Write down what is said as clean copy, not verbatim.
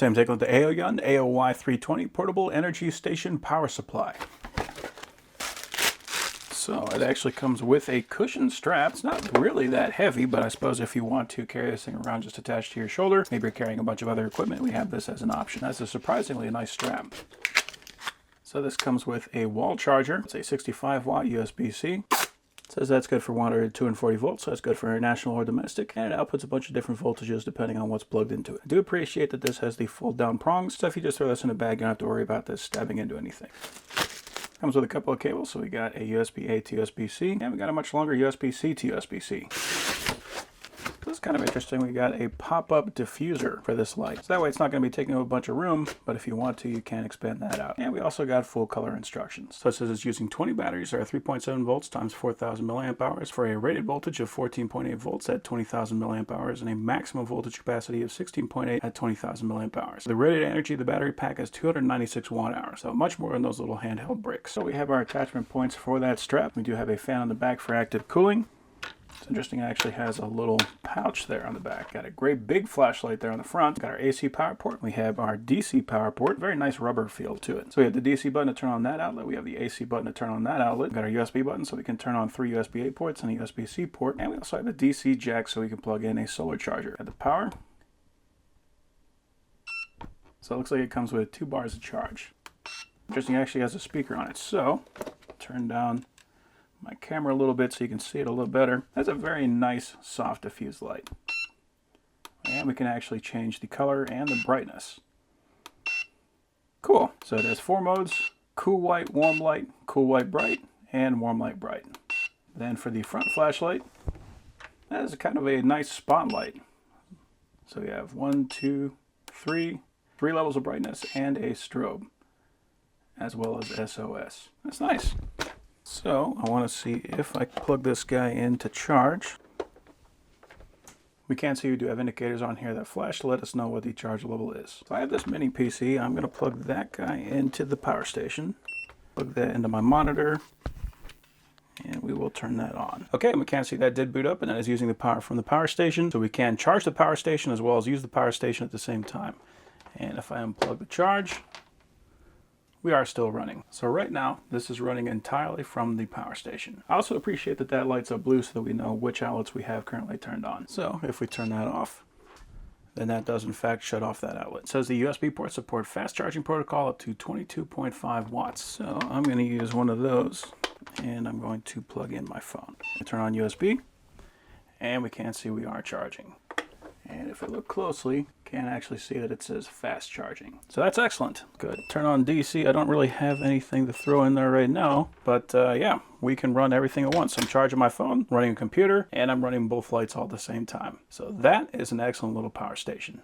Today I'm taking a look at the Aaoyun AOY320 Portable Energy Station Power Supply. So it actually comes with a cushion strap. It's not really that heavy, but I suppose if you want to carry this thing around just attached to your shoulder, maybe you're carrying a bunch of other equipment, we have this as an option. That's a surprisingly nice strap. So this comes with a wall charger. It's a 65 watt USB-C. It says that's good for 100 to 240 volts, so that's good for national or domestic, and it outputs a bunch of different voltages depending on what's plugged into it. I do appreciate that this has the fold down prongs, so if you just throw this in a bag, you don't have to worry about this stabbing into anything. Comes with a couple of cables, so we got a USB-A to USB-C, and we got a much longer USB-C to USB-C. This is kind of interesting. We got a pop-up diffuser for this light. So that way it's not going to be taking up a bunch of room, but if you want to, you can expand that out. And we also got full color instructions. So it says it's using 20 batteries that are 3.7 volts times 4,000 milliamp hours for a rated voltage of 14.8 volts at 20,000 milliamp hours and a maximum voltage capacity of 16.8 at 20,000 milliamp hours. The rated energy of the battery pack is 296 watt hours, so much more than those little handheld bricks. So we have our attachment points for that strap. We do have a fan on the back for active cooling. It's interesting, it actually has a little pouch there on the back. Got a great big flashlight there on the front. Got our AC power port. We have our DC power port. Very nice rubber feel to it. So we have the DC button to turn on that outlet. We have the AC button to turn on that outlet. We got our USB button so we can turn on 3 USB-A ports and a USB-C port. And we also have a DC jack so we can plug in a solar charger. Got the power. So it looks like it comes with 2 bars of charge. Interesting, it actually has a speaker on it. So turn down my camera a little bit so you can see it a little better. That's a very nice soft diffuse light. And we can actually change the color and the brightness. Cool. So it has 4 modes: cool white, warm light, cool white bright, and warm light bright. Then for the front flashlight, that is kind of a nice spotlight. So we have 1, 2, 3 levels of brightness and a strobe, as well as SOS. That's nice. So I want to see if I plug this guy in to charge. We can see we do have indicators on here that flash to let us know what the charge level is. So I have this mini PC. I'm going to plug that guy into the power station. Plug that into my monitor. And we will turn that on. Okay, we can see that did boot up, and that is using the power from the power station. So we can charge the power station as well as use the power station at the same time. And if I unplug the charge, we are still running. So right now, this is running entirely from the power station. I also appreciate that that lights up blue so that we know which outlets we have currently turned on. So if we turn that off, then that does in fact shut off that outlet. It says the USB ports support fast charging protocol up to 22.5 watts. So I'm going to use one of those, and I'm going to plug in my phone. I turn on USB, and we can see we are charging. And if we look closely, can actually see that it says fast charging. So that's excellent. Good. Turn on DC. I don't really have anything to throw in there right now, but yeah, we can run everything at once. I'm charging my phone, running a computer, and I'm running both lights all at the same time. So that is an excellent little power station.